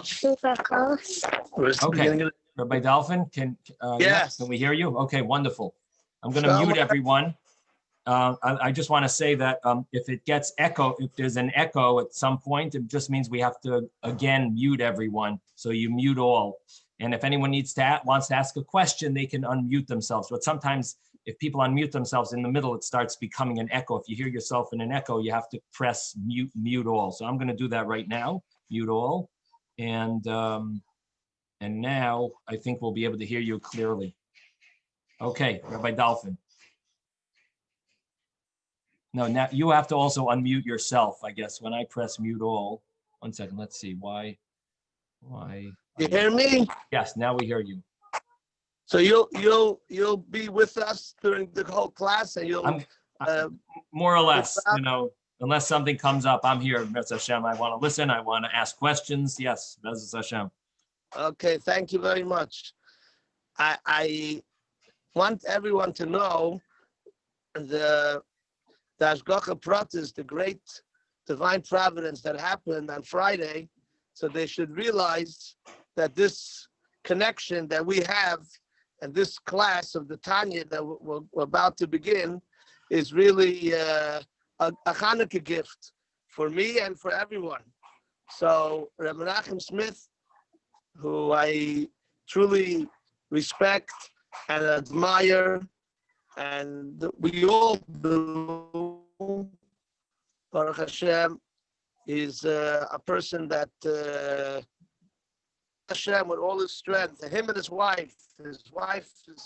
Super close. Okay, Rabbi Dalfin, can we hear you? Okay, wonderful. I'm going to mute everyone. I just want to say that if it gets echo, if there's an echo at some point, it just means we have to again mute everyone. So you mute all. And if anyone wants to ask a question, they can unmute themselves. But sometimes if people unmute themselves in the middle, it starts becoming an echo. If you hear yourself in an echo, you have to press mute all. So I'm going to do that right now. Mute all. And now I think we'll be able to hear you clearly. Okay, Rabbi Dalfin. No, now you have to also unmute yourself, I guess, when I press mute all. 1 second, let's see, why? You hear me? Yes, now we hear you. So you'll be with us during the whole class, and you'll more or less, you know, unless something comes up, I'm here, B'ez Hashem. I want to listen, I want to ask questions. Yes, B'ez Hashem. Okay, thank you very much. I want everyone to know the Hashgacha Pratis, the great divine providence that happened on Friday. So they should realize that this connection that we have and this class of the Tanya that we're about to begin is really a Hanukkah gift for me and for everyone. So Rabbi Menachem Smith, who I truly respect and admire, and we all do, Baruch Hashem, is a person that Hashem, with all his strength, him and his wife is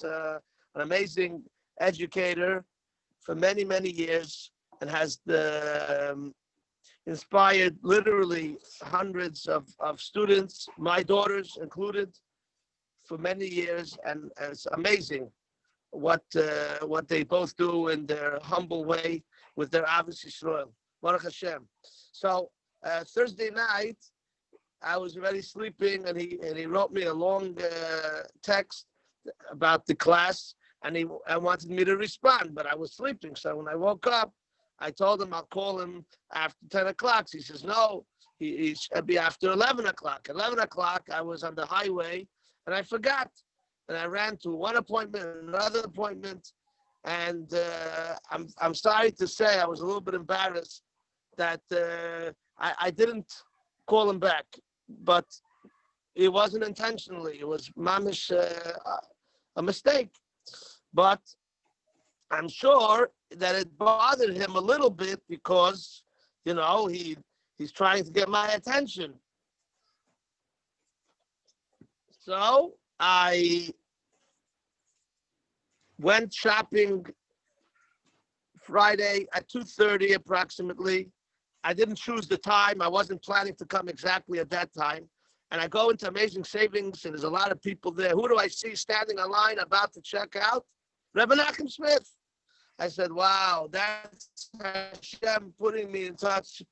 an amazing educator for many, many years, and has inspired literally hundreds of students, my daughters included, for many years, and it's amazing what they both do in their humble way with their Ahavas Yisrael. Baruch Hashem. So Thursday night, I was already sleeping, and he wrote me a long text about the class, and he wanted me to respond, but I was sleeping. So when I woke up, I told him I'll call him after 10 o'clock. He says, no, he should be after 11 o'clock. 11 o'clock, I was on the highway, and I forgot. And I ran to one appointment, another appointment, and I'm sorry to say I was a little bit embarrassed that I didn't call him back, but it wasn't intentionally. It was mamish a mistake. But I'm sure that it bothered him a little bit because, you know, he's trying to get my attention. So I went shopping Friday at 2:30 approximately. I didn't choose the time. I wasn't planning to come exactly at that time. And I go into Amazing Savings, and there's a lot of people there. Who do I see standing in line about to check out? Rabbi Menachem Smith. I said, wow, that's Hashem putting me in touch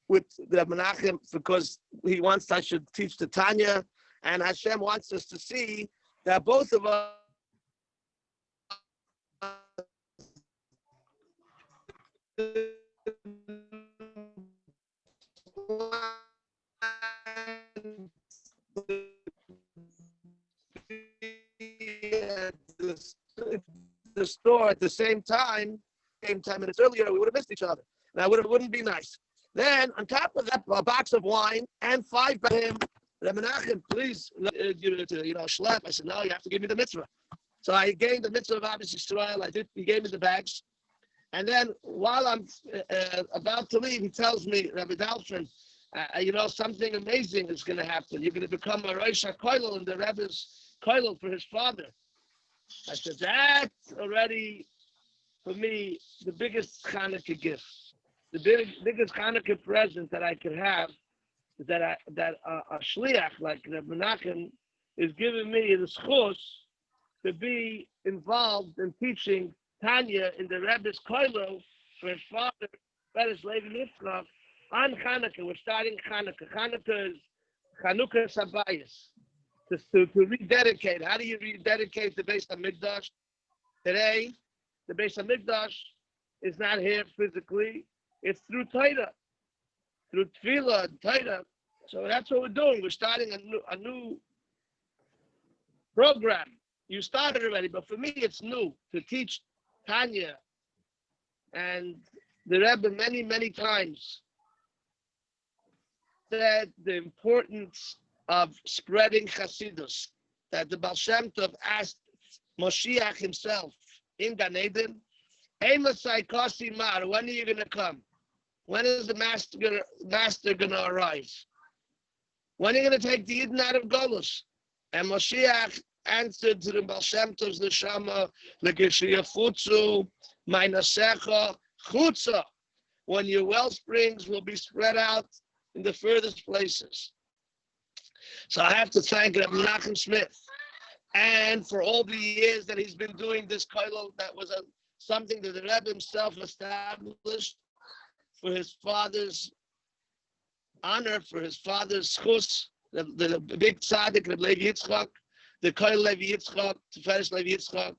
with Rabbi Menachem, because he wants I should teach the Tanya, and Hashem wants us to see that both of us the store at the same time 10 minutes earlier, we would have missed each other. Now it wouldn't be nice. Then on top of that, a box of wine and 5 by him. Rabbi Menachem, please, schlep. I said, no, you have to give me the mitzvah. So I gave the mitzvah of Ahavas Yisrael. He gave me the bags. And then while I'm about to leave, he tells me, Rabbi Dalfin, something amazing is going to happen. You're going to become a Rosh HaKollel in the Rebbe's Kollel for his father. I said, that's already, for me, the biggest Hanukkah gift. The biggest Hanukkah present that I could have is that a shliach like Rabbi Menachem is giving me the schus to be involved in teaching Tanya in the Rebbe's Kollel for his father, Rebbe's Levi Yitzchak, on Hanukkah. We're starting Hanukkah. Hanukkah is Chanukah Sabayis. To rededicate. How do you rededicate the Beis HaMikdash? Today, the Beis Hamikdash is not here physically. It's through Torah, through Tefillah and Torah. So that's what we're doing. We're starting a new program. You started already, but for me it's new to teach Tanya and the Rebbe many times said the importance of spreading Hasidus. That the Baal Shem Tov asked Moshiach himself in Gan Eden, "Hey, Masai Kasi Mar, when are you going to come? When is the master going to arise? When are you going to take the Eden out of Golus?" And Moshiach answered to the Baal Shem Tov's neshama, "Lekeshiyafutzu, ma'inasecha chutza." When your well springs will be spread out in the furthest places. So I have to thank Rabbi Menachem Smith, and for all the years that he's been doing this kollel, that was something that the Rebbe himself established for his father's honor, for his father's chus, the big tzaddik, Rabbi Levi Yitzchak, the kollel Levi Yitzchak, Tiferes Levi Yitzchak,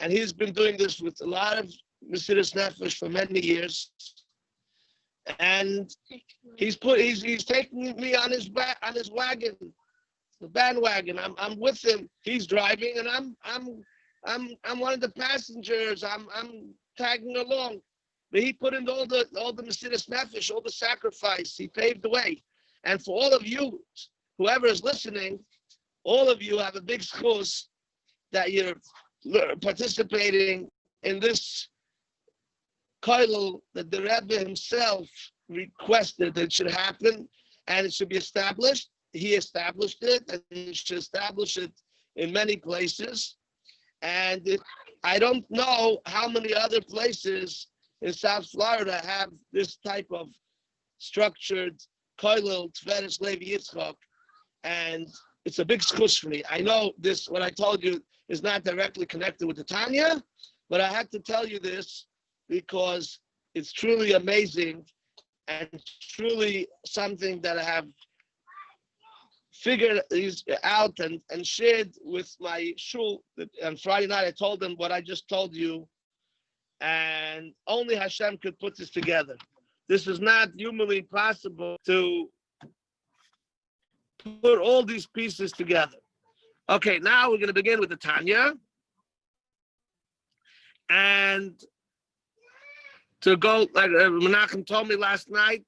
and he's been doing this with a lot of Mesiras Nefesh for many years. And he's taking me on his wagon, the bandwagon. I'm with him. He's driving, and I'm one of the passengers. I'm tagging along. But he put in all the Mesiras Nefesh, all the sacrifice. He paved the way. And for all of you, whoever is listening, all of you have a big schus that you're participating in this kollel that the Rebbe himself requested that it should happen, and it should be established. He established it, and he should establish it in many places. And I don't know how many other places in South Florida have this type of structured kollel Tiferes Levi Yitzchak, and it's a big schus for me. I know this, what I told you, is not directly connected with the Tanya, but I have to tell you this because it's truly amazing and truly something that I have figured out and shared with my shul. On Friday night, I told them what I just told you, and only Hashem could put this together. This is not humanly possible to put all these pieces together. Okay, now we're going to begin with the Tanya. And to go, like Menachem told me last night,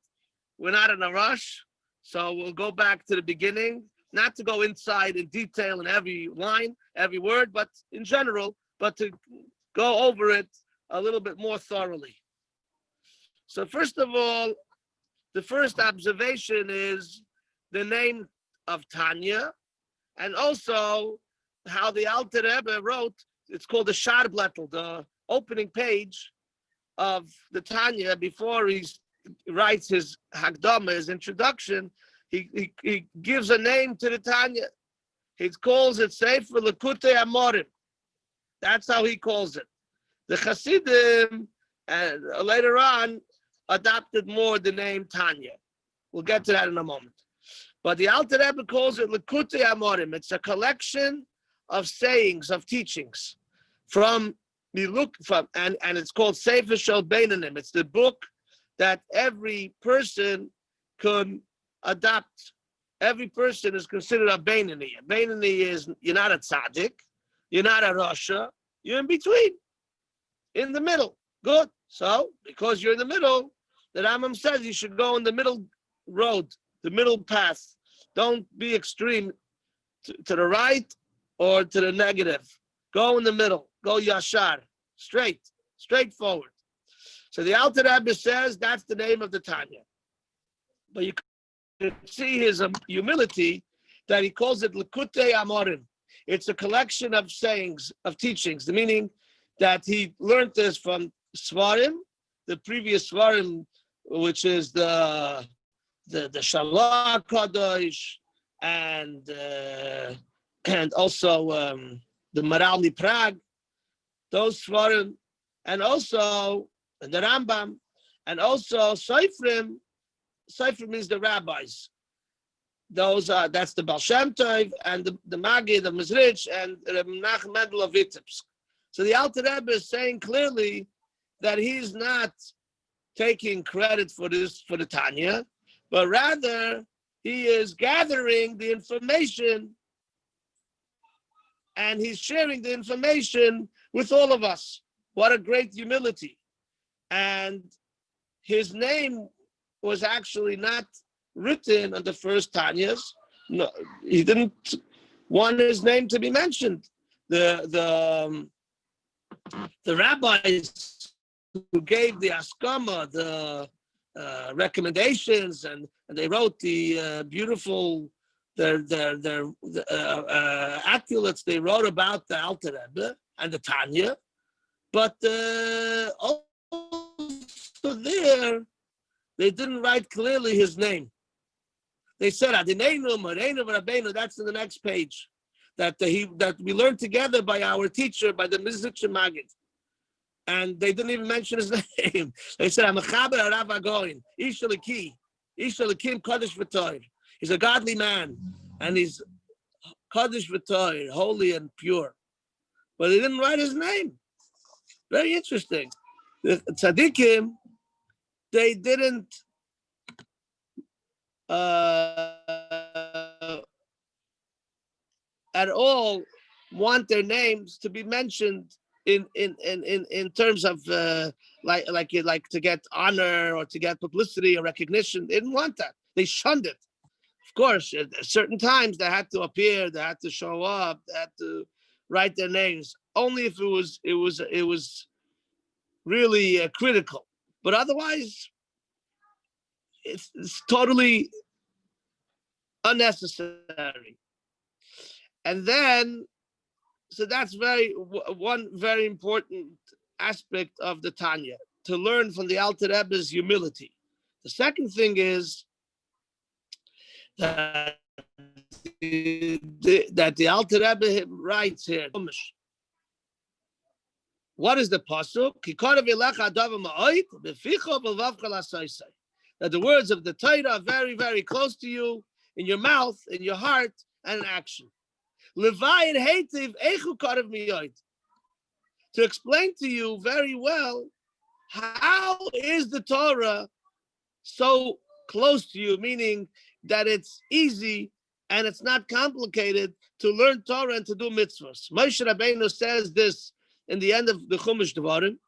we're not in a rush, so we'll go back to the beginning, not to go inside in detail in every line, every word, but in general, but to go over it a little bit more thoroughly. So first of all, the first observation is the name of Tanya, and also how the Alter Rebbe wrote, it's called the Sharblettel, the opening page of the Tanya. Before he writes his Hakdama, his introduction, he gives a name to the Tanya. He calls it Sefer Lekutei Amorim. That's how he calls it. The Hasidim, and later on, adopted more the name Tanya. We'll get to that in a moment. But the Alter Rebbe calls it Lekutei Amorim. It's a collection of sayings, of teachings from and it's called Sefer Shel Beinanim. It's the book that every person could adopt. Every person is considered a Beinani. A Beinani is, you're not a tzaddik, you're not a rasha, you're in between, in the middle. Good. So, because you're in the middle, the Rambam says you should go in the middle road, the middle path. Don't be extreme to the right or to the negative. Go in the middle. Go yashar, straightforward. So the Alter Rebbe says that's the name of the Tanya. But you can see his humility that he calls it Lekutei Amorim. It's a collection of sayings, of teachings. The meaning that he learned this from Svarim, the previous Svarim, which is the Shalach Kadosh, and also the Maralmi Prague, those Svarim, and also the Rambam, and also Seifrim. Seifrim means the rabbis. Those are, that's the Baal Shem Tov and the Magi, the Mizrich, and Menachem Mendel of Vitebsk. So the Alter Rebbe is saying clearly that he's not taking credit for this, for the Tanya, but rather he is gathering the information and he's sharing the information with all of us. What a great humility. And his name was actually not written on the first Tanyas. No, he didn't want his name to be mentioned. The rabbis who gave the askama, the recommendations, and they wrote the beautiful their accolades they wrote about the Alter Rebbe and the Tanya, but also there they didn't write clearly his name. They said Adinenu, Moreinu, Rabbeinu. That's in the next page. That we learned together by our teacher, by the Mizrach Magid. And they didn't even mention his name. They said, I'm a Chaber Rav Agoin, Ish Elikim Kodesh V'Toir. He's a godly man, and he's Kodesh V'Toir, holy and pure. But they didn't write his name. Very interesting. The tzaddikim, they didn't at all want their names to be mentioned in terms of like to get honor or to get publicity or recognition. They didn't want that. They shunned it. Of course, at certain times they had to appear, they had to show up, they had to write their names. Only if it was really critical. But otherwise, it's totally unnecessary. And then, so that's one very important aspect of the Tanya, to learn from the Alter Rebbe's humility. The second thing is that the Alter Rebbe writes here. What is the pasuk? That the words of the Torah are very, very close to you, in your mouth, in your heart, and in action. To explain to you very well, how is the Torah so close to you, meaning that it's easy and it's not complicated to learn Torah and to do mitzvahs. Moshe Rabbeinu says this in the end of the Chumash Devarim.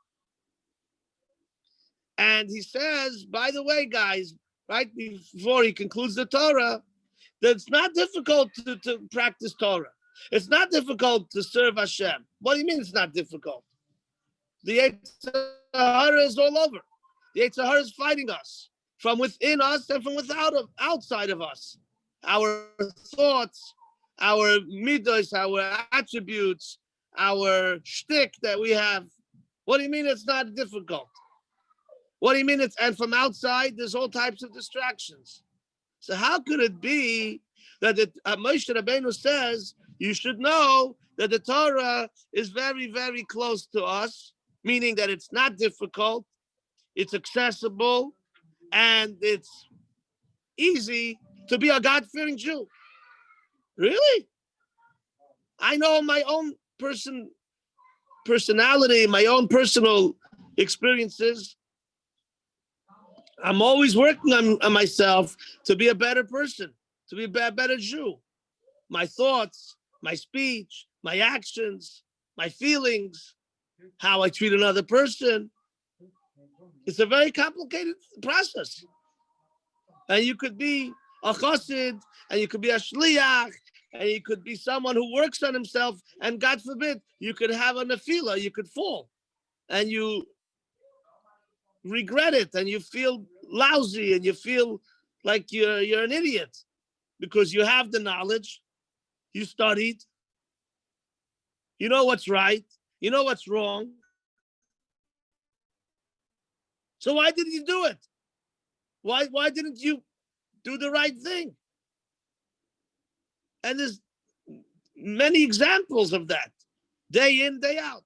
And he says, by the way, guys, right before he concludes the Torah, that it's not difficult to practice Torah. It's not difficult to serve Hashem. What do you mean it's not difficult? The Yetzer Hara is all over. The Yetzer Hara is fighting us from within us and from outside of us. Our thoughts, our midos, our attributes, our shtick that we have. What do you mean it's not difficult? What do you mean and from outside, there's all types of distractions. So how could it be that Moshe Rabbeinu says, you should know that the Torah is very, very close to us, meaning that it's not difficult, it's accessible, and it's easy to be a God-fearing Jew. Really? I know my own personality, my own personal experiences. I'm always working on myself to be a better person, to be a better Jew. My thoughts, my speech, my actions, my feelings, how I treat another person. It's a very complicated process. And you could be a chassid, and you could be a shliach, and you could be someone who works on himself, and God forbid, you could have a nefila, you could fall, and you regret it, and you feel lousy, and you feel like you're an idiot, because you have the knowledge, you studied, you know what's right, you know what's wrong. So why didn't you do it? Why didn't you do the right thing? And there's many examples of that, day in, day out.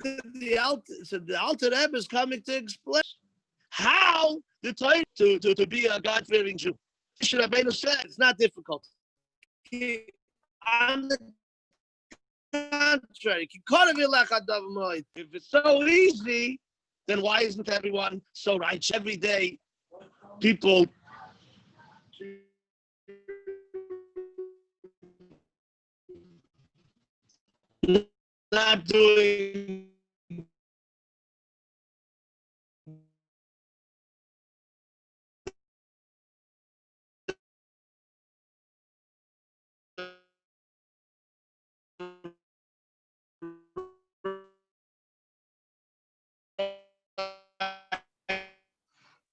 the Alter Rebbe is coming to explain how the Torah to be a God-fearing Jew. Rabbeinu said it's not difficult. On the contrary, if it's so easy, then why isn't everyone so righteous every day? People not doing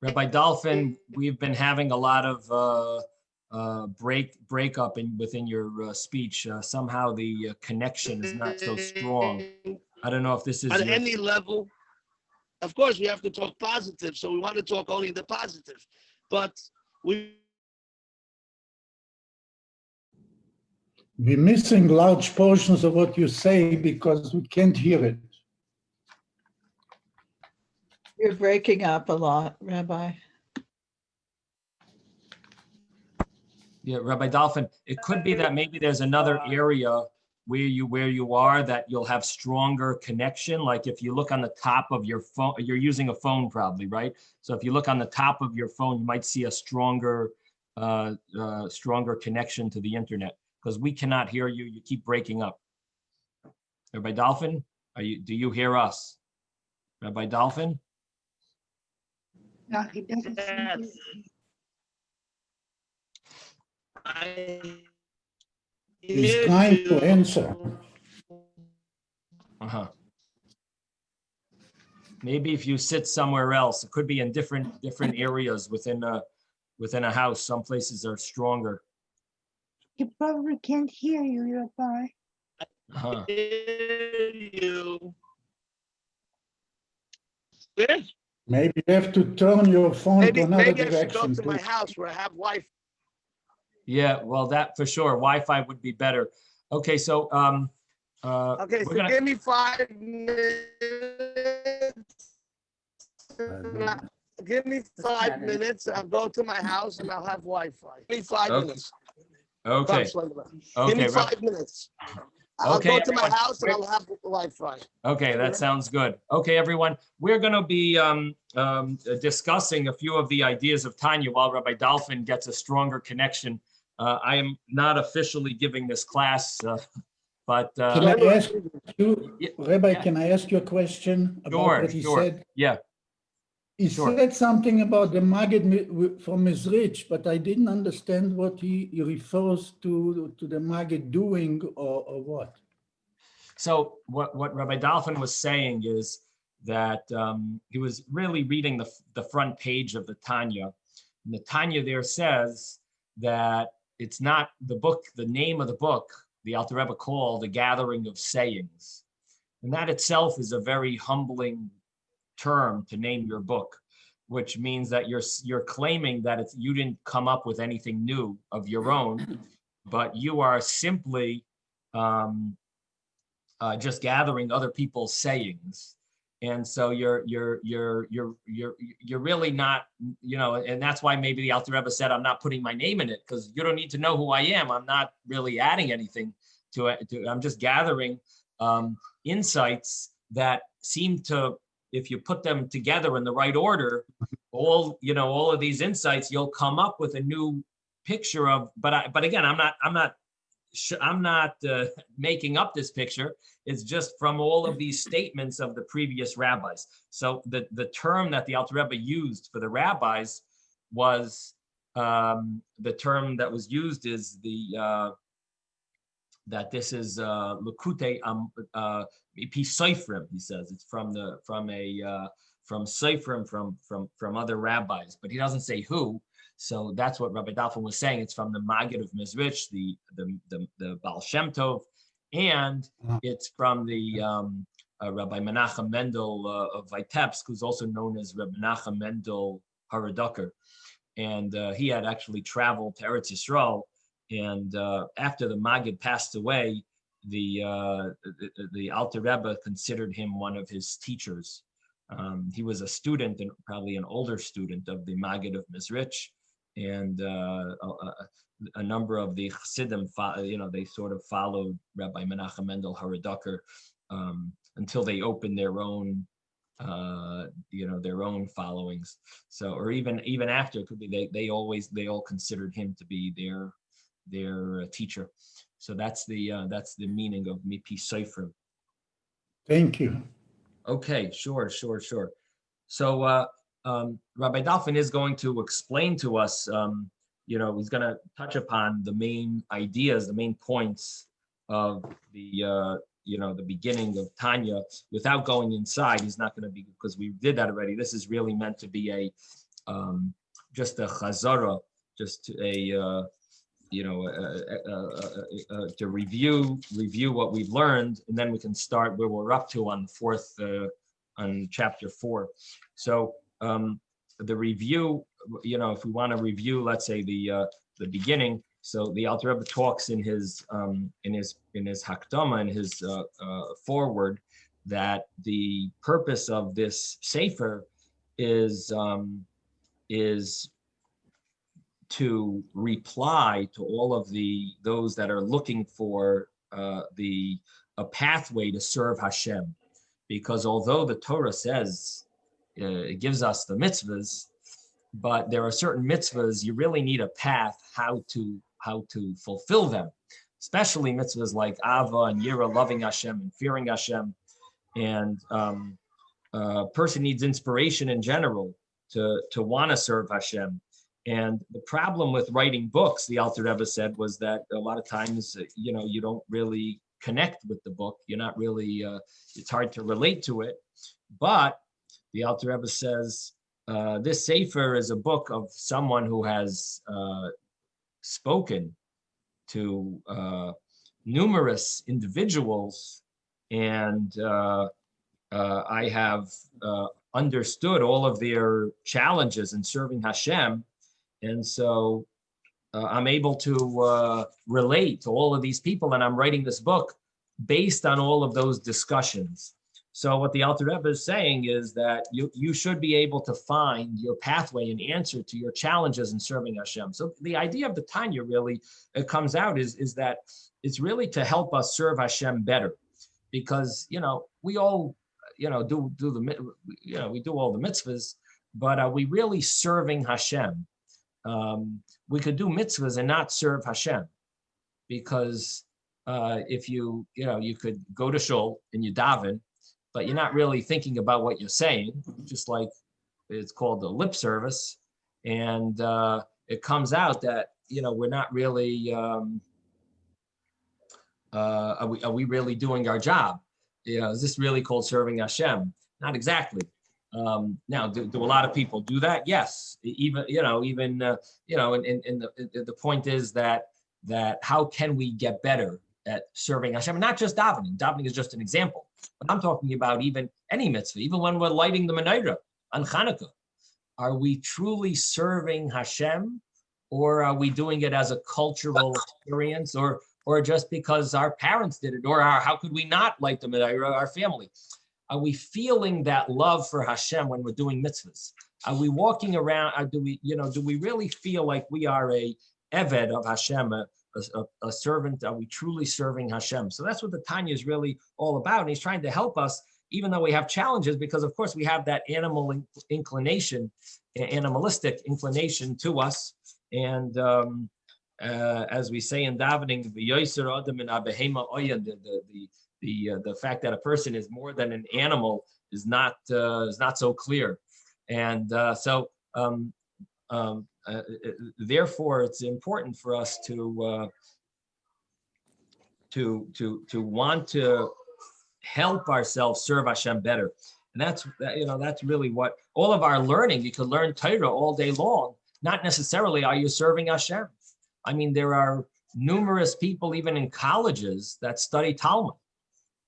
Rabbi Dalfin, we've been having a lot of breakup within your speech. Somehow the connection is not so strong. I don't know if this is on any level. Of course, we have to talk positive, so we want to talk only the positive. But we're missing large portions of what you say because we can't hear it. You're breaking up a lot, Rabbi. Yeah, Rabbi Dalfin, it could be that maybe there's another area where you are that you'll have stronger connection. Like if you look on the top of your phone, you're using a phone probably, right? So if you look on the top of your phone, you might see a stronger connection to the internet, because we cannot hear you. You keep breaking up. Rabbi Dalfin, do you hear us? Rabbi Dalfin? No, he doesn't. He's trying to answer. Maybe if you sit somewhere else, it could be in different areas within a house. Some places are stronger. He probably can't hear you, Rabbi. you. Maybe you have to turn your phone to another Maybe I should direction. go to my house where I have Wi-Fi. Yeah, well, that for sure. Wi-Fi would be better. Okay, so Okay, so give me 5 minutes. Give me 5 minutes. I'll go to my house and I'll have Wi-Fi. Give me 5 minutes. Okay. Give me 5 minutes. I'll go to my house and I'll have Wi-Fi. Okay, that sounds good. Okay, everyone, we're going to be discussing a few of the ideas of Tanya while Rabbi Dalfin gets a stronger connection. I am not officially giving this class, but can I ask you, Rabbi? Yeah. Can I ask you a question about what he said? Yeah. He said something about the Maggid from Mizrich, but I didn't understand what he refers to the Maggid doing or what. So what Rabbi Dalfin was saying is that he was really reading the front page of the Tanya. And the Tanya there says that it's not the book, the name of the book, the Alter Rebbe called The Gathering of Sayings. And that itself is a very humbling term to name your book, which means that you're claiming that you didn't come up with anything new of your own, but you are simply just gathering other people's sayings. And so you're really not, and that's why maybe the Alter Rebbe said, I'm not putting my name in it, because you don't need to know who I am. I'm not really adding anything to it. I'm just gathering insights that seem to, if you put them together in the right order, all of these insights, you'll come up with a new picture of, but again, I'm not making up this picture. It's just from all of these statements of the previous rabbis. So the term that the Alter Rebbe used for the rabbis was, the term that was used is that this is Lekutei Pi Seifrim, he says. It's from Seifrim, from other rabbis, but he doesn't say who. So that's what Rabbi Dalfin was saying. It's from the Maggid of Mizrich, the Baal Shem Tov, and it's from the Rabbi Menachem Mendel of Vitebsk, who's also known as Rabbi Menachem Mendel Haraduker. And he had actually traveled to Eretz Yisrael. And after the Maggid passed away, the Alter Rebbe considered him one of his teachers. He was a student, and probably an older student, of the Maggid of Mezrich, and a number of the Chassidim, they sort of followed Rabbi Menachem Mendel Haraducker until they opened their own, their own followings. So, or even after, it could be they all considered him to be their teacher. So that's the meaning of Mipi Sefer. Thank you. Okay, sure. So Rabbi Dalfin is going to explain to us, he's going to touch upon the main ideas, the main points of the beginning of Tanya without going inside. He's not going to be, because we did that already. This is really meant to be just a chazara, just to review what we've learned, and then we can start where we're up to on on chapter 4. So the review, if we want to review, let's say the beginning. So the Alter Rebbe talks in his Hakdama, in his foreword, that the purpose of this sefer is to reply to all of those that are looking for a pathway to serve Hashem, because although the Torah says it gives us the mitzvahs, but there are certain mitzvahs you really need a path how to fulfill them, especially mitzvahs like Ava and Yira, loving Hashem and fearing Hashem, and a person needs inspiration in general to want to serve Hashem. And the problem with writing books, the Alter Rebbe said, was that a lot of times, you don't really connect with the book. You're not really, it's hard to relate to it. But the Alter Rebbe says, this sefer is a book of someone who has spoken to numerous individuals, and I have understood all of their challenges in serving Hashem. And so I'm able to relate to all of these people, and I'm writing this book based on all of those discussions. So what the Alter Rebbe is saying is that you should be able to find your pathway and answer to your challenges in serving Hashem. So the idea of the Tanya really comes out is that it's really to help us serve Hashem better, because we all we do all the mitzvahs, but are we really serving Hashem? We could do mitzvahs and not serve Hashem, because if you could go to shul and you daven, but you're not really thinking about what you're saying, just like it's called the lip service, and it comes out that we're not really are we really doing our job? Is this really called serving Hashem? Not exactly. Now, do a lot of people do that? Yes. And the point is that how can we get better at serving Hashem? Not just davening. Davening is just an example. But I'm talking about even any mitzvah, even when we're lighting the menorah on Hanukkah. Are we truly serving Hashem, or are we doing it as a cultural experience, or just because our parents did it, or how could we not light the menorah, our family? Are we feeling that love for Hashem when we're doing mitzvahs? Are we walking around? Do we really feel like we are a eved of Hashem, a servant? Are we truly serving Hashem? So that's what the Tanya is really all about. And he's trying to help us, even though we have challenges, because of course we have that animalistic inclination to us. And as we say in davening, the fact that a person is more than an animal is not so clear, and therefore it's important for us to want to help ourselves serve Hashem better, and that's really what all of our learning. You could learn Torah all day long. Not necessarily are you serving Hashem. I mean, there are numerous people even in colleges that study Talmud.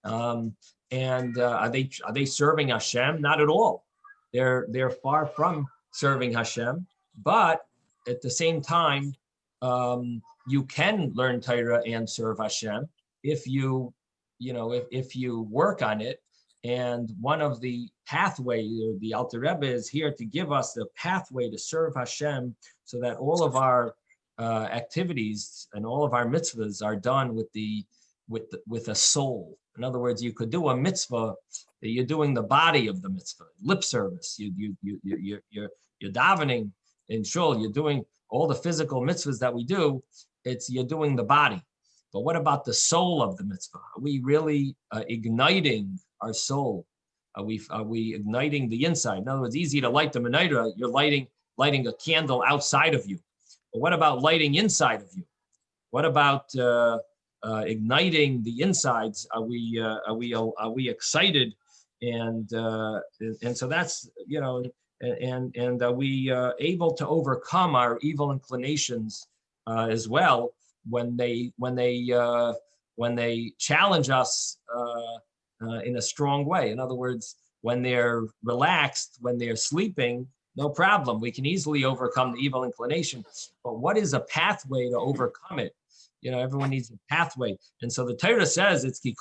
And are they serving Hashem? Not at all. They're far from serving Hashem. But at the same time, you can learn Torah and serve Hashem. if you know, if you work on it. And one of the pathway, the Alter Rebbe is here to give us the pathway to serve Hashem, so that all of our activities and all of our mitzvahs are done with a soul. In other words, you could do a mitzvah, you're doing the body of the mitzvah, lip service. You're davening in shul, you're doing all the physical mitzvahs that we do. You're doing the body. But what about the soul of the mitzvah? Are we really igniting our soul? Are we igniting the inside? In other words, easy to light the menorah. You're lighting a candle outside of you. But what about lighting inside of you? What about igniting the insides? Are we excited? And so that's, you know, and are we able to overcome our evil inclinations as well when they challenge us in a strong way? In other words, when they're relaxed, when they're sleeping, no problem. We can easily overcome the evil inclination. But what is a pathway to overcome it? You know, everyone needs a pathway. And so the Torah says it's the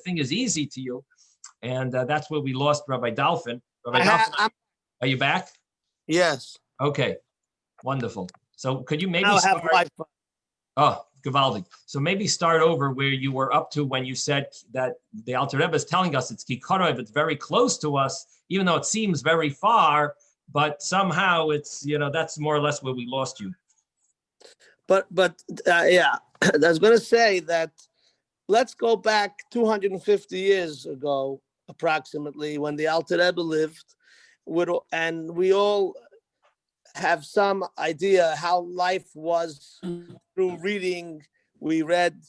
thing is easy to you. And that's where we lost Rabbi Dalfin. Rabbi Dalfin, are you back? Yes. Okay, wonderful. So could you maybe I'll start? have Wi-Fi. Oh, Givaldi. So maybe start over where you were up to when you said that the Alter Rebbe is telling us it's Kikarev, it's very close to us, even though it seems very far, but somehow it's, you know, that's more or less where we lost you. But yeah, I was going to say that let's go back 250 years ago, approximately, when the Alter Rebbe lived, and we all have some idea how life was through reading. We read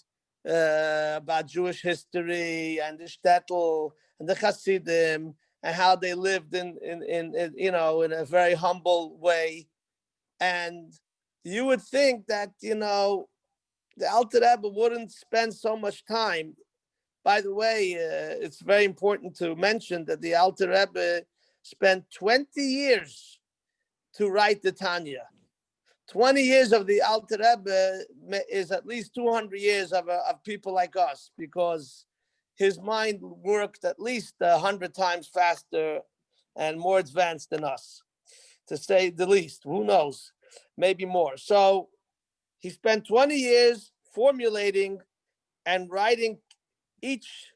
about Jewish history and the shtetl and the Hasidim and how they lived in you know, in a very humble way. And you would think that, you know, the Alter Rebbe wouldn't spend so much time. By the way, it's very important to mention that the Alter Rebbe spent 20 years to write the Tanya. 20 years of the Alter Rebbe is at least 200 years of people like us, because his mind worked at least 100 times faster and more advanced than us, to say the least. Who knows? Maybe more. So he spent 20 years formulating and writing each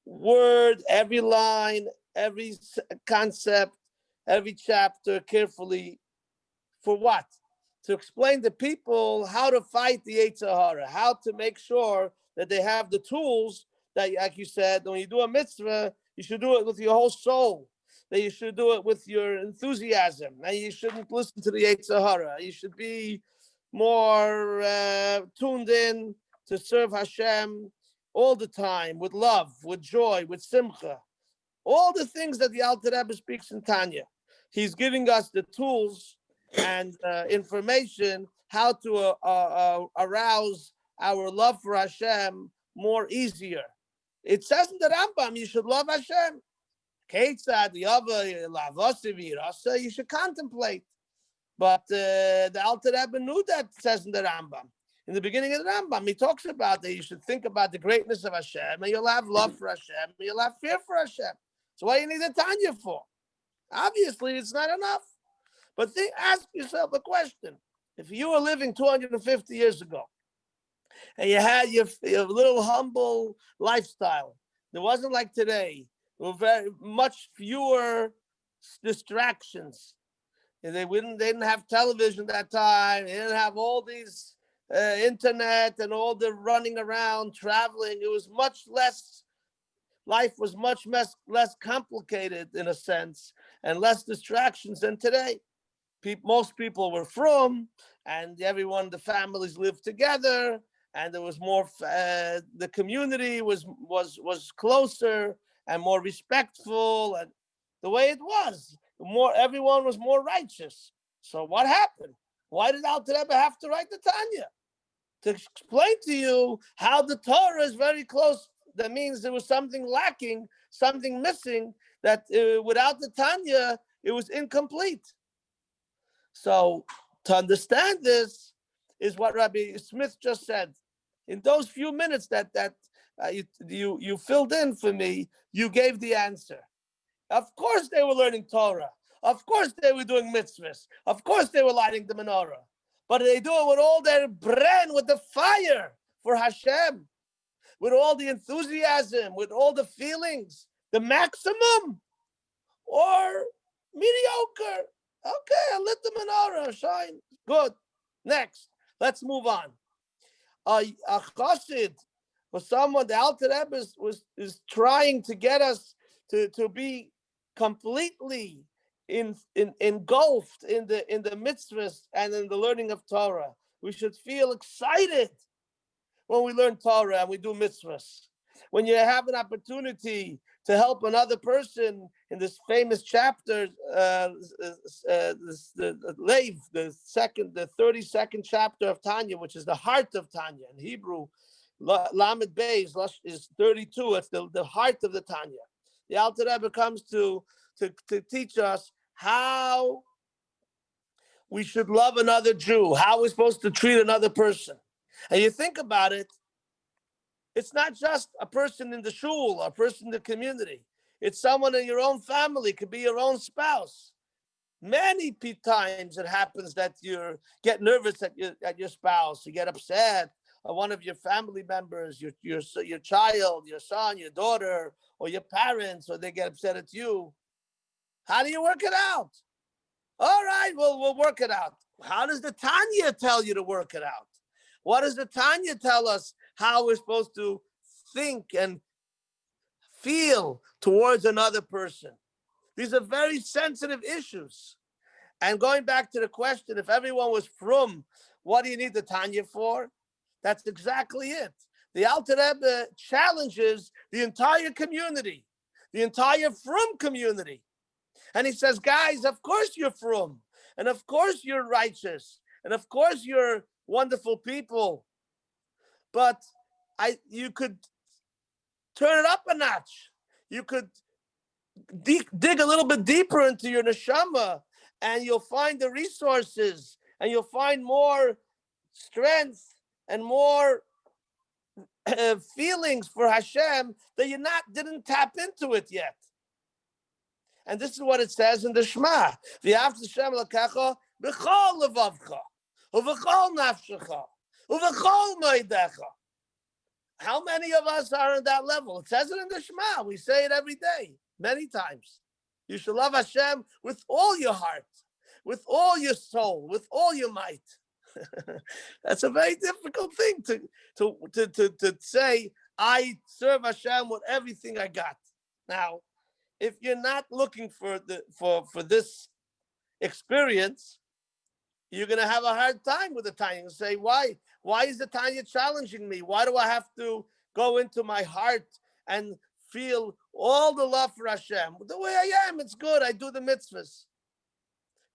word, every line, every concept, every chapter carefully. For what? To explain to people how to fight the Yetzer Hara, how to make sure that they have the tools that, like you said, when you do a mitzvah, you should do it with your whole soul, that you should do it with your enthusiasm, and you shouldn't listen to the Yetzer Hara. You should be more tuned in to serve Hashem all the time, with love, with joy, with simcha. All the things that the Alter Rebbe speaks in Tanya. He's giving us the tools and information how to arouse our love for Hashem more easier. It says in the Rambam, you should love Hashem. You should contemplate. But the Alter Rebbe knew that, says in the Rambam. In the beginning of the Rambam, he talks about that you should think about the greatness of Hashem, and you'll have love for Hashem, and you'll have fear for Hashem. So what do you need a Tanya for? Obviously, it's not enough. But ask yourself a question. If you were living 250 years ago, and you had your little humble lifestyle, it wasn't like today. There were very much fewer distractions. And they didn't have television that time. They didn't have all these internet and all the running around, traveling. It was much less. Life was much less complicated in a sense, and less distractions than today. Most people were from, and the families lived together, and there was more. The community was closer and more respectful, and the way it was, everyone was more righteous. So what happened? Why did Alter Rebbe have to write the Tanya? To explain to you how the Torah is very close. That means there was something lacking, something missing, that without the Tanya, it was incomplete. So to understand this, is what Rabbi Smith just said. In those few minutes that you filled in for me, you gave the answer. Of course they were learning Torah. Of course they were doing mitzvahs. Of course they were lighting the menorah. But they do it with all their bren, with the fire for Hashem, with all the enthusiasm, with all the feelings, the maximum or mediocre. Okay, I lit the menorah, shine. Good. Next, let's move on. A chassid was someone, the Alter Rebbe is trying to get us to be completely engulfed in the mitzvahs and in the learning of Torah. We should feel excited when we learn Torah and we do mitzvahs. When you have an opportunity to help another person in this famous chapter, the 32nd chapter of Tanya, which is the heart of Tanya. In Hebrew, Lamed Beis is 32. It's the heart of the Tanya. The Alter Rebbe comes to teach us how we should love another Jew, how we're supposed to treat another person. And you think about it, it's not just a person in the shul, a person in the community. It's someone in your own family. It could be your own spouse. Many times it happens that you get nervous at your spouse. You get upset at one of your family members, your child, your son, your daughter, or your parents, or they get upset at you. How do you work it out? All right, we'll work it out. How does the Tanya tell you to work it out? What does the Tanya tell us how we're supposed to think and feel towards another person? These are very sensitive issues. And going back to the question, if everyone was frum, what do you need the Tanya for? That's exactly it. The Alter Rebbe challenges the entire community, the entire frum community. And he says, guys, of course you're frum, and of course you're righteous, and of course you're wonderful people. But you could turn it up a notch. You could dig a little bit deeper into your neshama, and you'll find the resources, and you'll find more strength and more feelings for Hashem that you didn't tap into it yet. And this is what it says in the Shema. V'ahavta Hashem Elokecha b'chol levavcha, u'v'chol nafshecha, u'v'chol moedecha. How many of us are on that level? It says it in the Shema. We say it every day, many times. You should love Hashem with all your heart, with all your soul, with all your might. That's a very difficult thing to say. I serve Hashem with everything I got. Now, if you're not looking for this experience, you're going to have a hard time with the Tanya and say, why is the Tanya challenging me? Why do I have to go into my heart and feel all the love for Hashem? The way I am, it's good. I do the mitzvahs.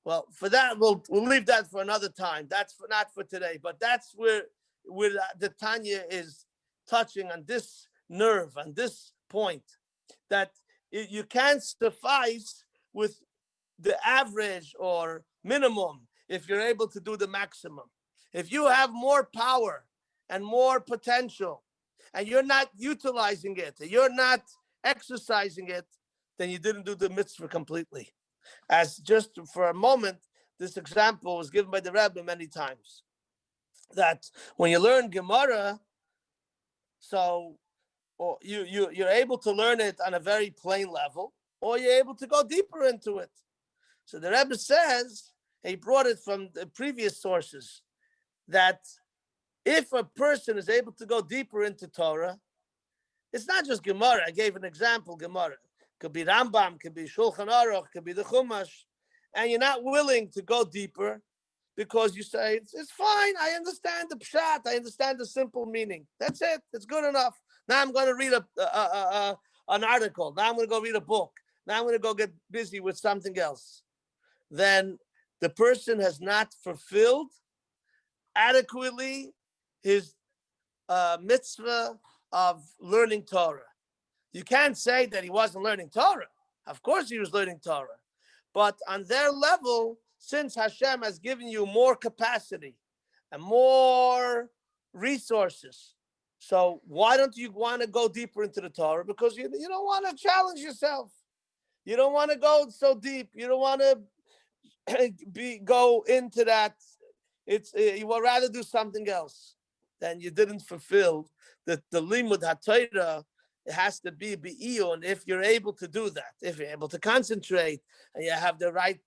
Well, for that, we'll leave that for another time. That's not for today, but that's where the Tanya is touching on this nerve, on this point, that you can't suffice with the average or minimum if you're able to do the maximum. If you have more power and more potential and you're not utilizing it, you're not exercising it, then you didn't do the mitzvah completely. As just for a moment, this example was given by the Rabbi many times, that when you learn Gemara, so or you're able to learn it on a very plain level, or you're able to go deeper into it. So the Rebbe says, he brought it from the previous sources, that if a person is able to go deeper into Torah, it's not just Gemara. I gave an example, Gemara. Could be Rambam, could be Shulchan Aruch, could be the Chumash, and you're not willing to go deeper because you say, it's fine, I understand the pshat, I understand the simple meaning. That's it, it's good enough. Now I'm going to read an article. Now I'm going to go read a book. Now I'm going to go get busy with something else. Then the person has not fulfilled adequately his mitzvah of learning Torah. You can't say that he wasn't learning Torah. Of course he was learning Torah. But on their level, since Hashem has given you more capacity and more resources. So why don't you want to go deeper into the Torah? Because you don't want to challenge yourself. You don't want to go so deep. You don't want to go into that. You would rather do something else. Then you didn't fulfill the limud haTorah. It has to be be'iyun. And if you're able to do that, if you're able to concentrate, and you have the right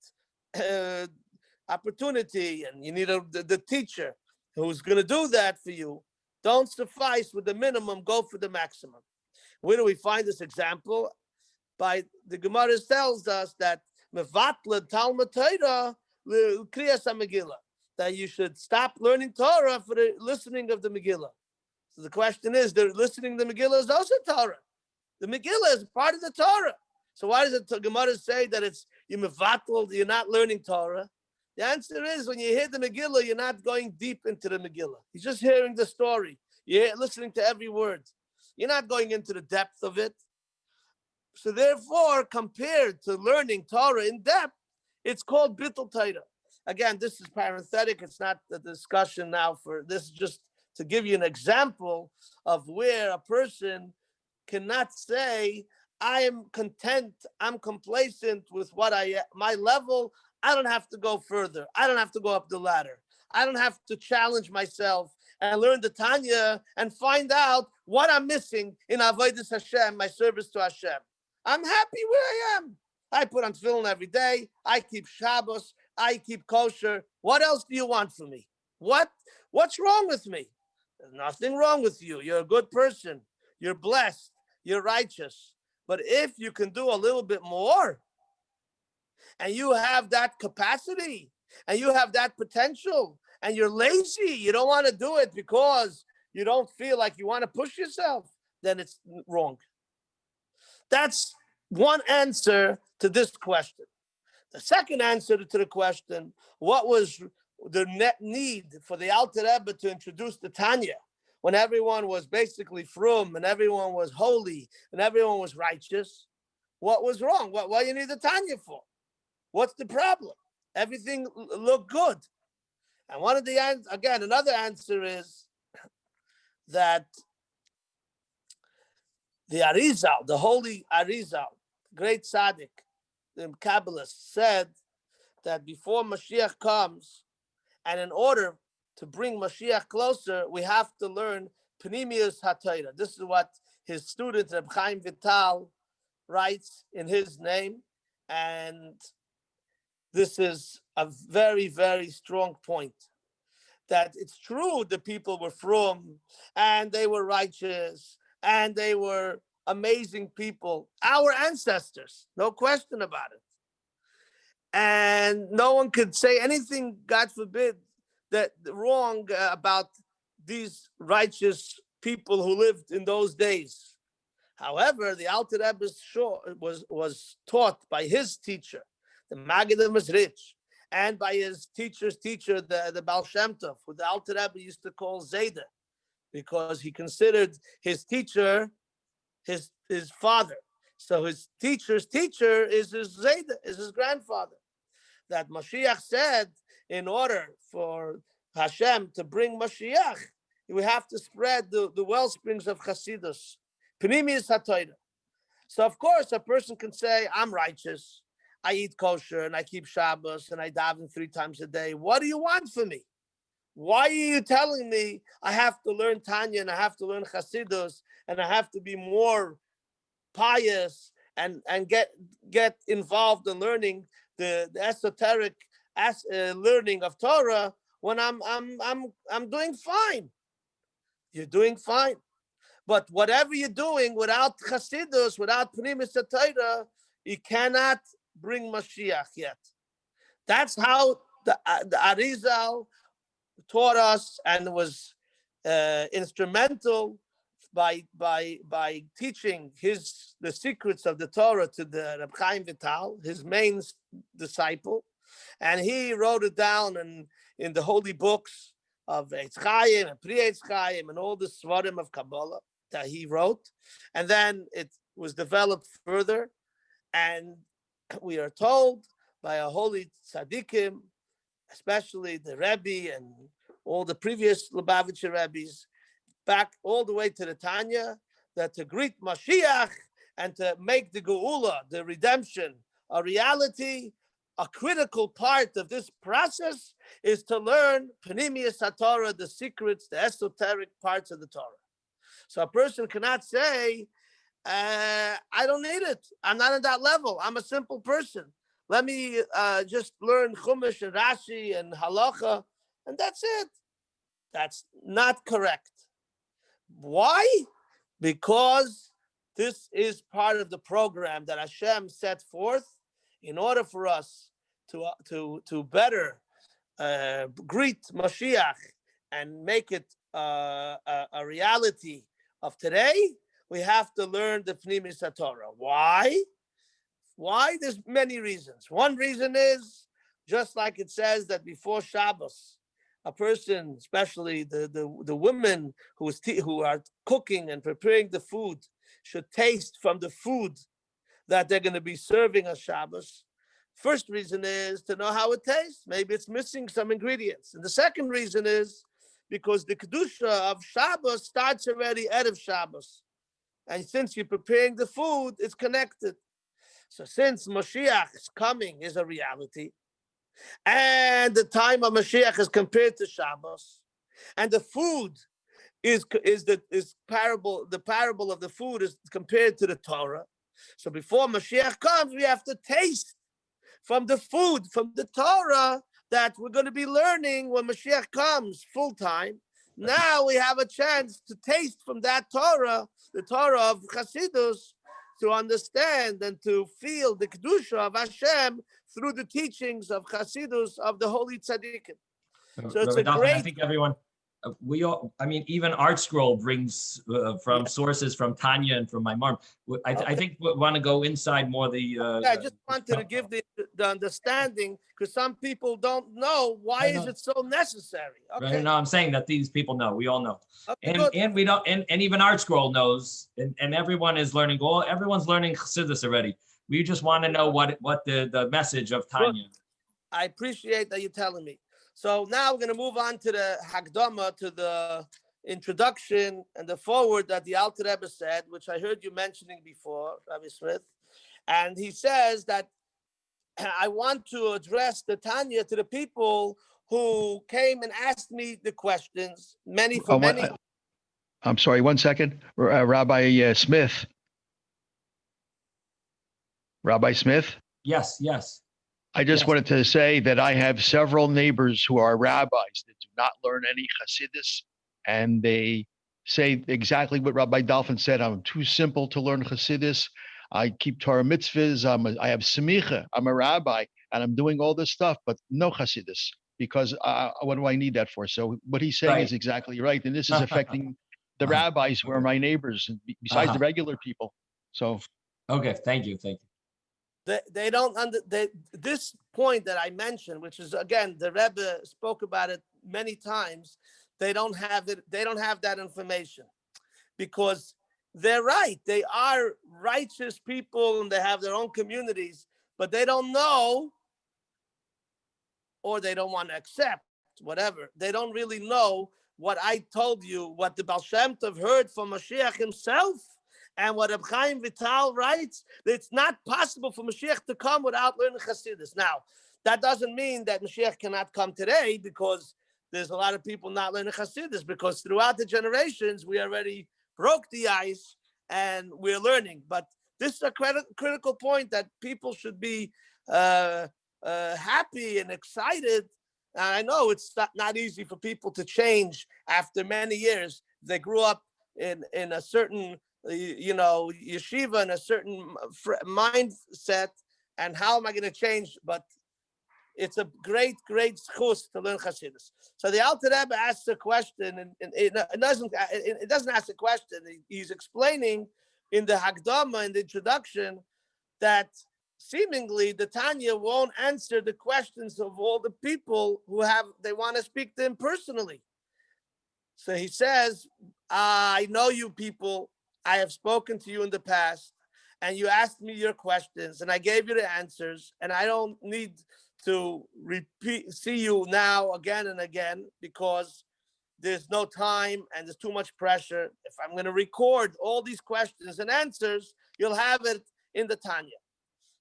opportunity, and you need the teacher who's going to do that for you, don't suffice with the minimum, go for the maximum. Where do we find this example? By the Gemara tells us that mevatla Talmud Torah kriyas Megillah, that you should stop learning Torah for the listening of the Megillah. So the question is, the listening to the Megillah is also Torah. The Megillah is part of the Torah. So why does the Gemara say that it's you're not learning Torah? The answer is, when you hear the Megillah, you're not going deep into the Megillah. You're just hearing the story. You're listening to every word. You're not going into the depth of it. So therefore, compared to learning Torah in depth, it's called Bittul Torah. Again, this is parenthetic. It's not the discussion now for this, is just to give you an example of where a person cannot say, I am content, I'm complacent with my level. I don't have to go further. I don't have to go up the ladder. I don't have to challenge myself and learn the Tanya and find out what I'm missing in Avodas Hashem, my service to Hashem. I'm happy where I am. I put on tefillin every day. I keep Shabbos. I keep kosher. What else do you want from me? What's wrong with me? There's nothing wrong with you. You're a good person. You're blessed. You're righteous. But if you can do a little bit more, and you have that capacity, and you have that potential, and you're lazy, you don't want to do it because you don't feel like you want to push yourself, then it's wrong. That's one answer to this question. The second answer to the question, what was the net need for the Alter Rebbe to introduce the Tanya when everyone was basically frum and everyone was holy and everyone was righteous? What was wrong? What you need the Tanya for? What's the problem? Everything looked good. And another answer is that the Arizal, the holy Arizal, great tzaddik, the Kabbalist, said that before Moshiach comes, and in order to bring Moshiach closer, we have to learn Pnimius HaTorah. This is what his student, Reb Chaim Vital, writes in his name. And this is a very, very strong point. That it's true the people were frum, and they were righteous, and they were amazing people, our ancestors, no question about it. And no one could say anything, God forbid, that wrong about these righteous people who lived in those days. However, the Alter Rebbe was taught by his teacher, the Maggid of Mezritch, and by his teacher's teacher, the Baal Shem Tov, who the Alter Rebbe used to call Zayda, because he considered his teacher his father. So his teacher's teacher is his Zayda, is his grandfather. That Moshiach said, in order for Hashem to bring Moshiach, we have to spread the wellsprings of Chasidus, Pnimius HaTorah. So of course, a person can say, I'm righteous, I eat kosher, and I keep Shabbos, and I daven 3 times a day. What do you want from me? Why are you telling me I have to learn Tanya, and I have to learn Chasidus, and I have to be more pious and get involved in learning the esoteric learning of Torah when I'm doing fine? You're doing fine. But whatever you're doing without Chasidus, without Pnimis HaTorah, you cannot bring Mashiach yet. That's how the Arizal taught us and was instrumental by teaching the secrets of the Torah to the Reb Chaim Vital, his main disciple, and he wrote it down in the holy books of Eitz Chaim and Pri Eitz Chaim and all the Svarim of Kabbalah that he wrote, and then it was developed further, and we are told by a holy tzaddikim, especially the Rabbi and all the previous Lubavitcher Rebbes, back all the way to the Tanya, that to greet Moshiach and to make the Geula, the redemption, a reality. A critical part of this process is to learn Pnimius HaTorah, the secrets, the esoteric parts of the Torah. So a person cannot say, I don't need it. I'm not at that level. I'm a simple person. Let me just learn Chumash and Rashi and Halacha, and that's it. That's not correct. Why? Because this is part of the program that Hashem set forth in order for us to better greet Moshiach and make it a reality of today. We have to learn the Pnimis HaTorah. Why? Why? There's many reasons. One reason is, just like it says that before Shabbos, a person, especially the women who are cooking and preparing the food, should taste from the food that they're going to be serving on Shabbos. First reason is to know how it tastes. Maybe it's missing some ingredients. And the second reason is because the Kedusha of Shabbos starts already Erev Shabbos. And since you're preparing the food, it's connected. So since Moshiach's coming is a reality, and the time of Moshiach is compared to Shabbos, and the food is parable. The parable of the food is compared to the Torah. So before Moshiach comes, we have to taste from the food, from the Torah that we're going to be learning when Moshiach comes full time. Now we have a chance to taste from that Torah, the Torah of Chassidus, to understand and to feel the Kedusha of Hashem through the teachings of Chassidus of the Holy Tzaddikim. So it's Rabbi a Dalfin, great... I think everyone, we all, I mean, even Art Scroll brings from sources from Tanya and from my mom. I think we want to go inside more the... I just wanted to give the understanding, because some people don't know why is it so necessary. Okay. Right? No, I'm saying that these people know. We all know. Okay, And we don't, and even Art Scroll knows, and everyone is learning. Everyone's learning Chassidus already. We just want to know what the message of Tanya. I appreciate that you're telling me. So now we're going to move on to the Hagdama, to the introduction and the forward that the Alter Rebbe said, which I heard you mentioning before, Rabbi Smith. And he says that I want to address the Tanya to the people who came and asked me the questions, many. I'm sorry, 1 second. Rabbi Smith. Rabbi Smith? Yes. I just wanted to say that I have several neighbors who are rabbis that do not learn any Hasidus, and they say exactly what Rabbi Dalfin said. I'm too simple to learn Hasidus. I keep Torah mitzvahs. I have semicha. I'm a rabbi, and I'm doing all this stuff, but no Hasidus, because what do I need that for? So what he's saying is exactly right, and this is affecting the rabbis who are my neighbors, besides the regular people. So, okay, thank you. They don't this point that I mentioned, which is, again, the Rebbe spoke about it many times. They don't have it. They don't have that information, because they're right. They are righteous people and they have their own communities, but they don't know, or they don't want to accept, whatever. They don't really know what I told you, what the Baal Shem Tov heard from Moshiach himself. And what Reb Chaim Vital writes, that it's not possible for Mashiach to come without learning Chassidus. Now, that doesn't mean that Mashiach cannot come today, because there's a lot of people not learning Chassidus, because throughout the generations, we already broke the ice and we're learning. But this is a critical point that people should be happy and excited. And I know it's not easy for people to change after many years. They grew up in a certain yeshiva and a certain mindset, and how am I going to change? But it's a great schus to learn Chassidus. So the Alter Rebbe asks a question, and it doesn't ask a question. He's explaining in the Hagdama, in the introduction, that seemingly the Tanya won't answer the questions of all the people who they want to speak to him personally. So he says, I know you people. I have spoken to you in the past, and you asked me your questions, and I gave you the answers, and I don't need to see you now again and again because there's no time and there's too much pressure. If I'm going to record all these questions and answers, you'll have it in the Tanya.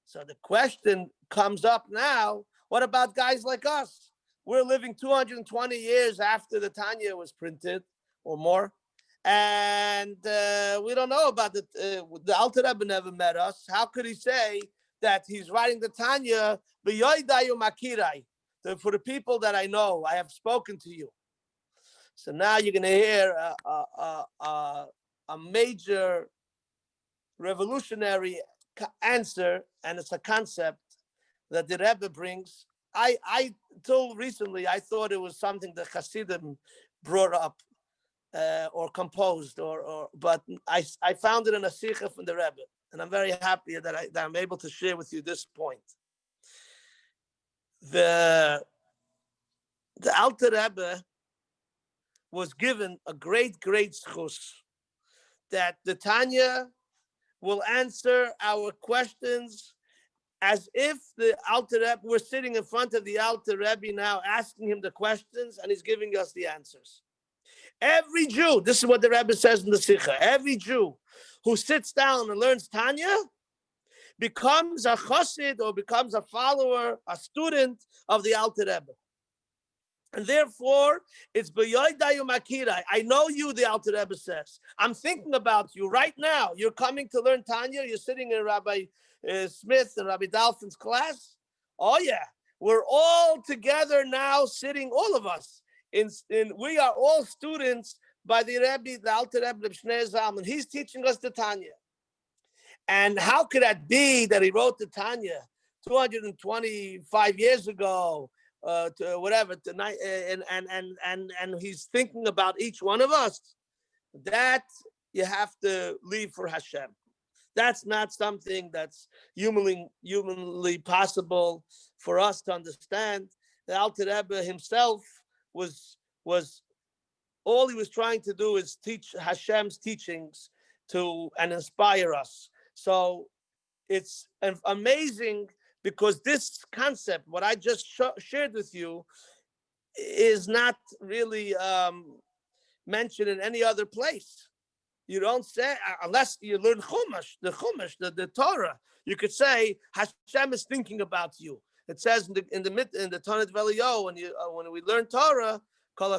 So the question comes up now, what about guys like us? We're living 220 years after the Tanya was printed or more. And we don't know about the Alter Rebbe never met us. How could he say that he's writing the Tanya, for the people that I know, I have spoken to you. So now you're going to hear a major revolutionary answer, and it's a concept that the Rebbe brings. I till recently, I thought it was something that Hasidim brought up or composed, but I found it in a sikha from the Rebbe, and I'm very happy that I'm able to share with you this point. The Alter Rebbe was given a great schus that the Tanya will answer our questions as if the Alter Rebbe, we're sitting in front of the Alter Rebbe now, asking him the questions, and he's giving us the answers. Every Jew, this is what the Rebbe says in the Sikha, every Jew who sits down and learns Tanya becomes a chassid or becomes a follower, a student of the Alter Rebbe. And therefore, it's b'yodayu makirai. I know you, the Alter Rebbe says. I'm thinking about you right now. You're coming to learn Tanya. You're sitting in Rabbi Smith and Rabbi Dalfin's class. Oh yeah, we're all together now, sitting, all of us. We are all students by the Rebbe, the Alter Rebbe Shnei Zalman. He's teaching us the Tanya. And how could that be that he wrote the Tanya 225 years ago? And he's thinking about each one of us. That you have to leave for Hashem. That's not something that's humanly possible for us to understand. The Alter Rebbe himself was all he was trying to do is teach Hashem's teachings and inspire us. So it's amazing. Because this concept, what I just shared with you, is not really mentioned in any other place. You don't say, unless you learn Chumash, the Torah. You could say Hashem is thinking about you. It says in the Tanit Velio when we learn Torah, now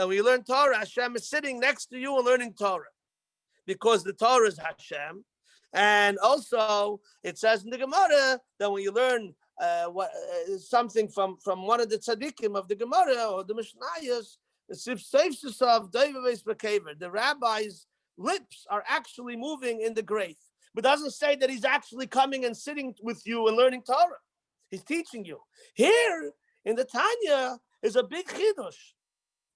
when you learn Torah, Hashem is sitting next to you and learning Torah. Because the Torah is Hashem, and also it says in the Gemara that when you learn something from one of the tzaddikim of the Gemara or the Mishnayos, the rabbi's lips are actually moving in the grave, but doesn't say that he's actually coming and sitting with you and learning Torah. He's teaching you. Here in the Tanya is a big chidush.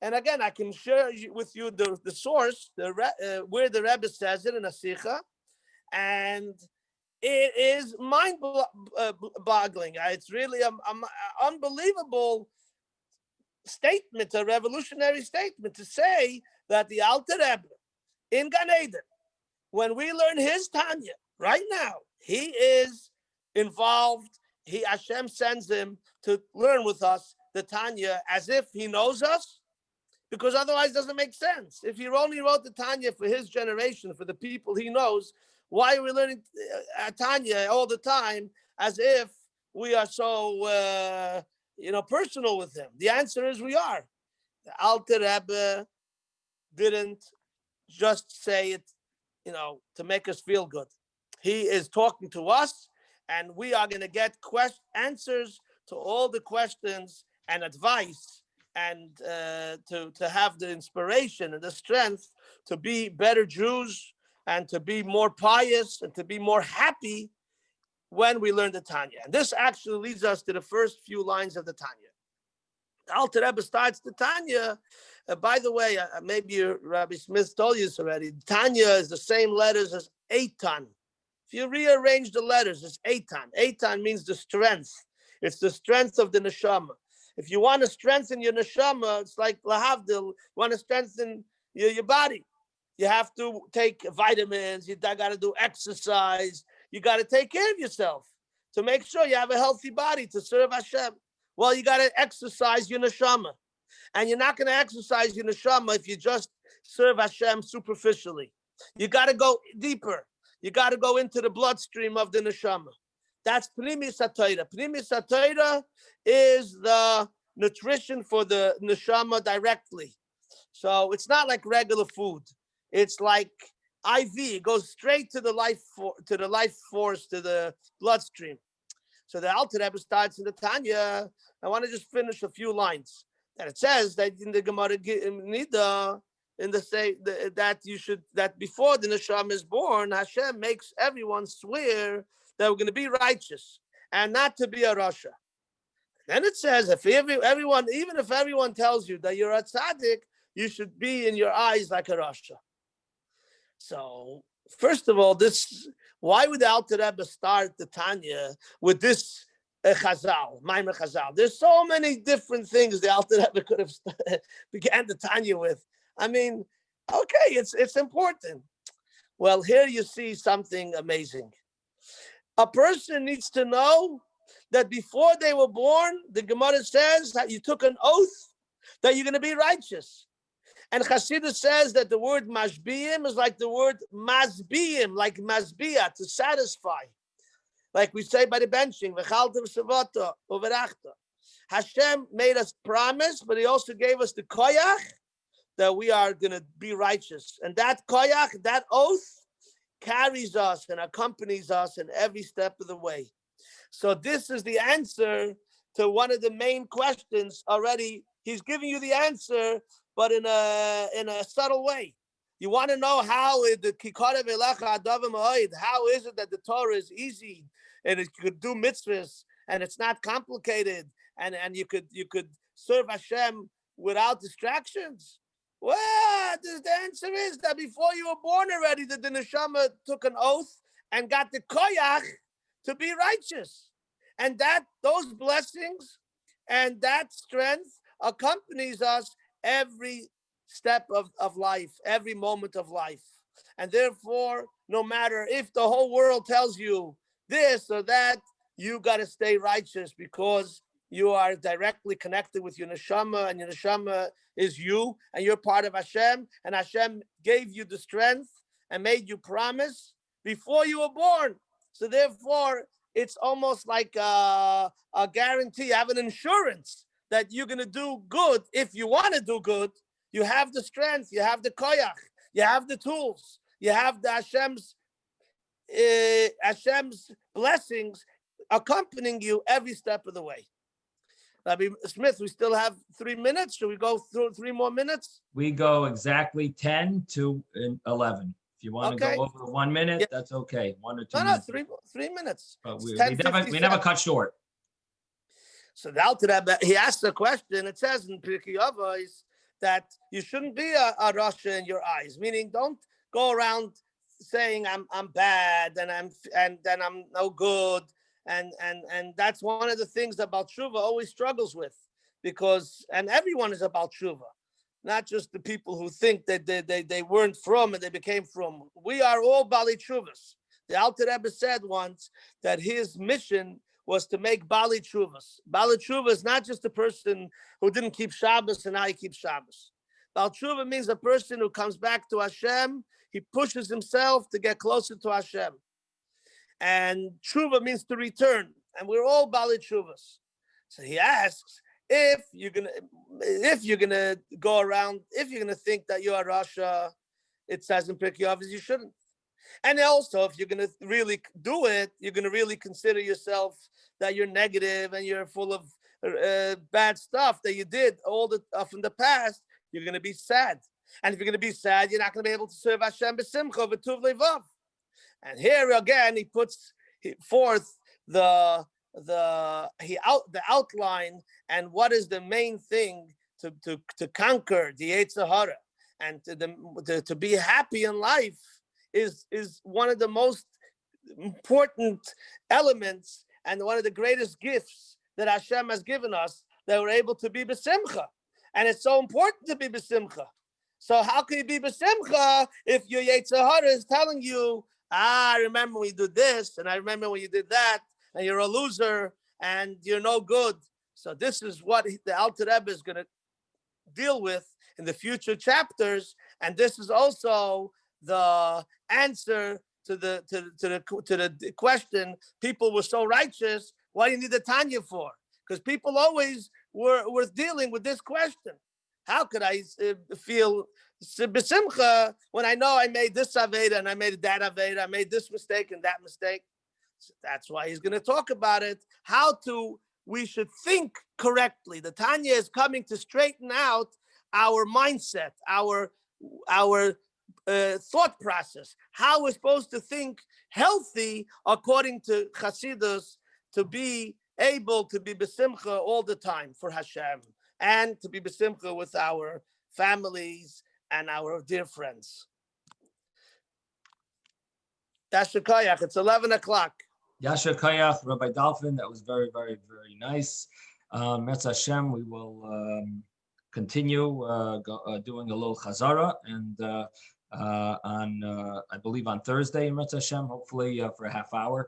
And again, I can share with you the source, where the Rebbe says it in a Sikha, and it is mind-boggling. It's really an unbelievable statement, a revolutionary statement to say that the Alter Rebbe in Gan Eden, when we learn his Tanya right now, he is involved. Hashem sends him to learn with us the Tanya as if he knows us. Because otherwise it doesn't make sense. If he only wrote the Tanya for his generation, for the people he knows, why are we learning Tanya all the time as if we are so, personal with him? The answer is we are. The Alter Rebbe didn't just say it, to make us feel good. He is talking to us, and we are going to get answers to all the questions and advice, and to have the inspiration and the strength to be better Jews and to be more pious and to be more happy when we learn the Tanya. And this actually leads us to the first few lines of the Tanya. The Alter Rebbe starts the Tanya. By the way, maybe Rabbi Smith told you this already. Tanya is the same letters as Eitan. If you rearrange the letters, it's Eitan. Eitan means the strength. It's the strength of the neshama. If you want to strengthen your neshama, it's like lahavdil. You want to strengthen your body. You have to take vitamins. You got to do exercise. you got to take care of yourself to make sure you have a healthy body to serve Hashem. Well, you got to exercise your neshama. And you're not going to exercise your neshama if you just serve Hashem superficially. You got to go deeper. You got to go into the bloodstream of the neshama. That's Pnimis HaTorah. Pnimis HaTorah is the nutrition for the neshama directly. So it's not like regular food. It's like IV. It goes straight to the life force, to the bloodstream. So the Alter Rebbe starts in the Tanya. I want to just finish a few lines. And it says that in the Gemara Nida, that before the neshama is born, Hashem makes everyone swear that we're going to be righteous and not to be a rasha. Then it says, if everyone tells you that you're a tzaddik, you should be in your eyes like a rasha. So first of all, why would the Alter Rebbe start the Tanya with this Chazal, Maimer Chazal? There's so many different things the Alter Rebbe could have began the Tanya with. I mean, okay, it's important. Well, here you see something amazing. A person needs to know that before they were born, the Gemara says that you took an oath that you're going to be righteous. And Chassidus says that the word mashbiim is like the word masbiim, like masbia, to satisfy. Like we say by the benching, Hashem made us promise, but he also gave us the koyach that we are going to be righteous. And that koyach, that oath, carries us and accompanies us in every step of the way. So this is the answer to one of the main questions already. He's giving you the answer, but in a subtle way. You want to know how is it that the Torah is easy and you could do mitzvahs and it's not complicated and you could serve Hashem without distractions? Well, the answer is that before you were born already, the neshama took an oath and got the koyach to be righteous. And those blessings and that strength accompanies us every step of life, every moment of life. And therefore, no matter if the whole world tells you this or that, you got to stay righteous because you are directly connected with your neshama, and your neshama is you, and you're part of Hashem, and Hashem gave you the strength and made you promise before you were born. So therefore, it's almost like a guarantee. You have an insurance that you're going to do good. If you want to do good, you have the strength, you have the koyach, you have the tools, you have the Hashem's blessings accompanying you every step of the way. Rabbi Smith, we still have 3 minutes. Should we go through 3 more minutes? We go exactly 10 to 11. If you want to go over 1 minute, yeah, that's okay. 1 or 2 minutes. No, 3 minutes. But we never cut short. So the Alter Rebbe, he asked a question. It says in Pirkei Avos that you shouldn't be a rasha in your eyes, meaning don't go around saying I'm bad and I'm no good. And that's one of the things that Baal Tshuva always struggles with, and everyone is about Tshuva, not just the people who think that they weren't from and they became from. We are all Bali Tshuvas. The Alter Rebbe said once that his mission was to make Bali Tshuvas. Bali Tshuva is not just a person who didn't keep Shabbos and now he keeps Shabbos. Bali Tshuva means a person who comes back to Hashem. He pushes himself to get closer to Hashem. And tshuva means to return, and we're all Bali Tshuvas. So he asks, if you're gonna go around, if you're gonna think that you're a rasha, it says in Pirkei Avos you shouldn't. And also, if you're gonna really do it, you're gonna really consider yourself that you're negative and you're full of bad stuff that you did all from the past. You're gonna be sad, and if you're gonna be sad, you're not gonna be able to serve Hashem b'simcha v'tuv levav. And here again, he puts forth the outline and what is the main thing to conquer the Yetzer Hara and to be happy in life is one of the most important elements and one of the greatest gifts that Hashem has given us, that we're able to be b'simcha. And it's so important to be b'simcha. So how can you be b'simcha if your Yetzer Hara is telling you, I remember when you did this, and I remember when you did that, and you're a loser, and you're no good. So this is what the Alter Rebbe is going to deal with in the future chapters, and this is also the answer to the question: people were so righteous, what do you need the Tanya for? Because people always were dealing with this question: how could I feel besimcha when I know I made this aveda and I made that aveda, I made this mistake and that mistake? So that's why he's going to talk about it. We should think correctly. The Tanya is coming to straighten out our mindset, our thought process, how we're supposed to think healthy according to Chassidus, to be able to be besimcha all the time for Hashem, and to be besimcha with our families and our dear friends. Yasher Koyach, it's 11 o'clock. Yasher Koyach, Rabbi Dalfin, that was very, very, very nice. Metz Hashem, we will continue doing a little chazara, and I believe on Thursday, Metz Hashem, hopefully for a half hour.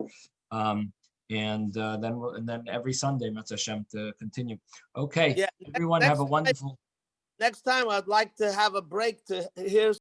And then every Sunday, Metz Hashem, to continue. Okay, yeah, everyone have a wonderful. Next time, I'd like to have a break to hear